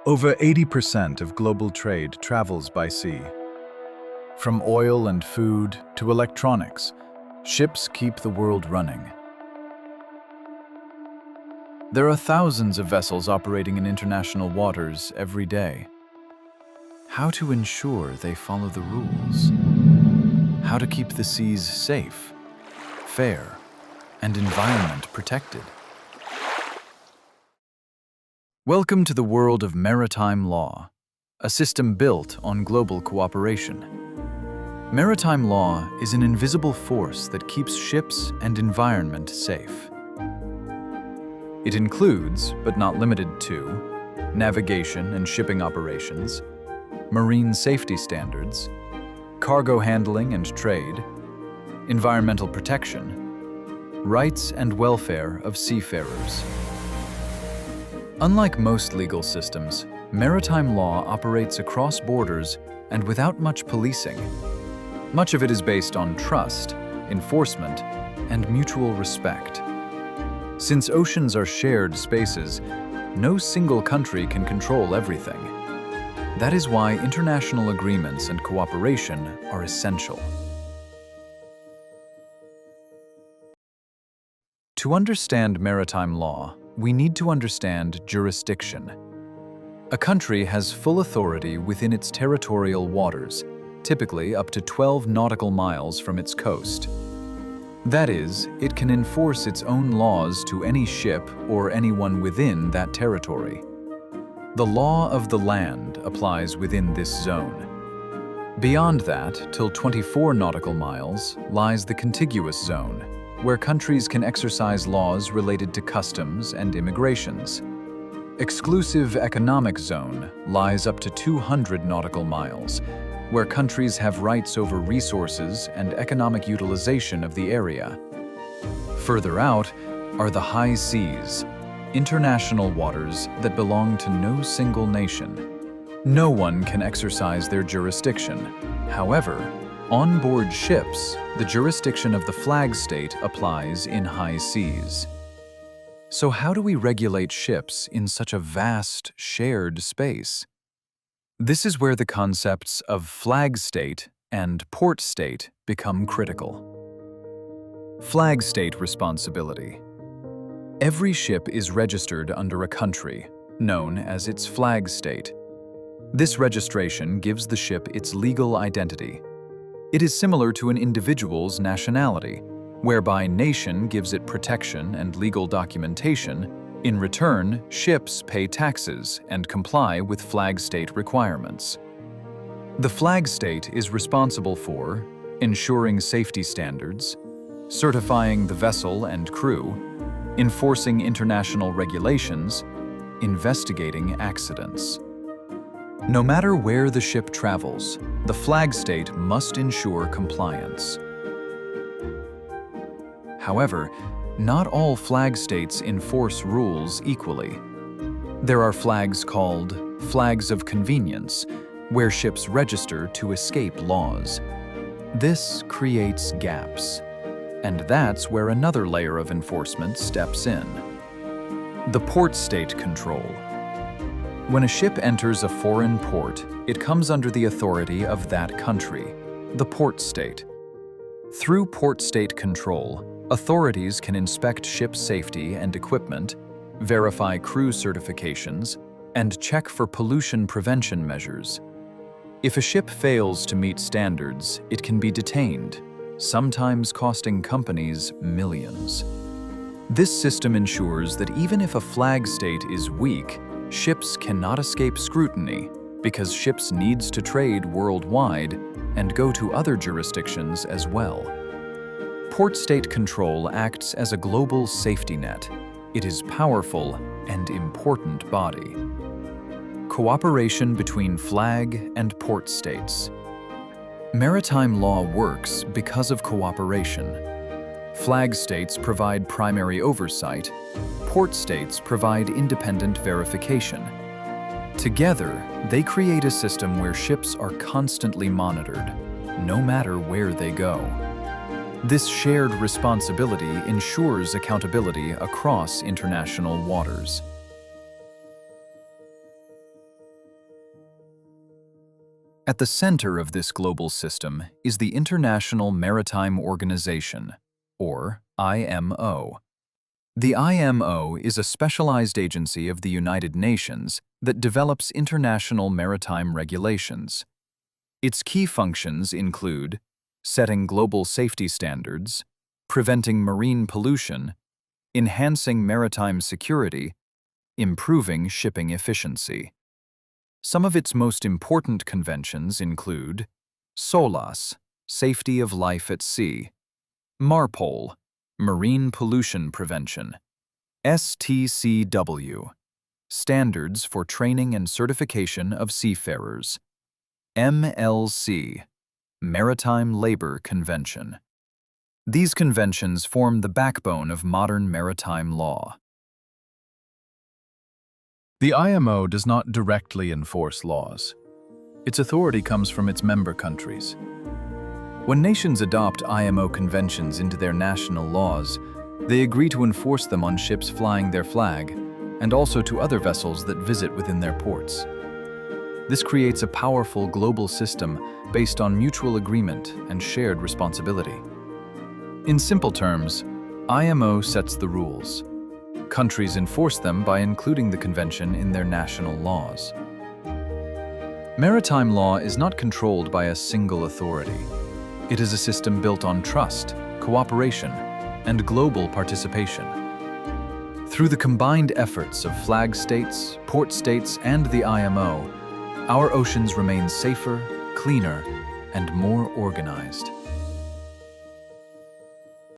Over 80% of global trade travels by sea. From oil and food to electronics, ships keep the world running. There are thousands of vessels operating in international waters every day. How to ensure they follow the rules? How to keep the seas safe, fair, and environment protected? Welcome to the world of maritime law, a system built on global cooperation. Maritime law is an invisible force that keeps ships and environment safe. It includes, but not limited to, navigation and shipping operations, marine safety standards, cargo handling and trade, environmental protection, rights and welfare of seafarers. Unlike most legal systems, maritime law operates across borders and without much policing. Much of it is based on trust, enforcement, and mutual respect. Since oceans are shared spaces, no single country can control everything. That is why international agreements and cooperation are essential. To understand maritime law, we need to understand jurisdiction. A country has full authority within its territorial waters, typically up to 12 nautical miles from its coast. That is, it can enforce its own laws to any ship or anyone within that territory. The law of the land applies within this zone. Beyond that, till 24 nautical miles, lies the contiguous zone, where countries can exercise laws related to customs and immigrations. Exclusive economic zone lies up to 200 nautical miles, where countries have rights over resources and economic utilization of the area. Further out are the high seas, international waters that belong to no single nation. No one can exercise their jurisdiction. However, on board ships, the jurisdiction of the flag state applies in high seas. So how do we regulate ships in such a vast, shared space? This is where the concepts of flag state and port state become critical. Flag state responsibility. Every ship is registered under a country, known as its flag state. This registration gives the ship its legal identity. It is similar to an individual's nationality, whereby nation gives it protection and legal documentation. In return, ships pay taxes and comply with flag state requirements. The flag state is responsible for ensuring safety standards, certifying the vessel and crew, enforcing international regulations, investigating accidents. No matter where the ship travels, the flag state must ensure compliance. However, not all flag states enforce rules equally. There are flags called flags of convenience, where ships register to escape laws. This creates gaps, and that's where another layer of enforcement steps in. The port state control. When a ship enters a foreign port, it comes under the authority of that country, the port state. Through port state control, authorities can inspect ship safety and equipment, verify crew certifications, and check for pollution prevention measures. If a ship fails to meet standards, it can be detained, sometimes costing companies millions. This system ensures that even if a flag state is weak, ships cannot escape scrutiny because ships needs to trade worldwide and go to other jurisdictions as well. Port state control acts as a global safety net. It is powerful and important body. Cooperation between flag and port states. Maritime law works because of cooperation. Flag states provide primary oversight. Port states provide independent verification. Together, they create a system where ships are constantly monitored, no matter where they go. This shared responsibility ensures accountability across international waters. At the center of this global system is the International Maritime Organization, or IMO. The IMO is a specialized agency of the United Nations that develops international maritime regulations. Its key functions include setting global safety standards, preventing marine pollution, enhancing maritime security, improving shipping efficiency. Some of its most important conventions include SOLAS, Safety of Life at Sea, MARPOL, Marine Pollution Prevention, STCW, Standards for Training and Certification of Seafarers, MLC, Maritime Labor Convention. These conventions form the backbone of modern maritime law. The IMO does not directly enforce laws. Its authority comes from its member countries. When nations adopt IMO conventions into their national laws, they agree to enforce them on ships flying their flag and also to other vessels that visit within their ports. This creates a powerful global system based on mutual agreement and shared responsibility. In simple terms, IMO sets the rules. Countries enforce them by including the convention in their national laws. Maritime law is not controlled by a single authority. It is a system built on trust, cooperation, and global participation. Through the combined efforts of flag states, port states, and the IMO, our oceans remain safer, cleaner, and more organized.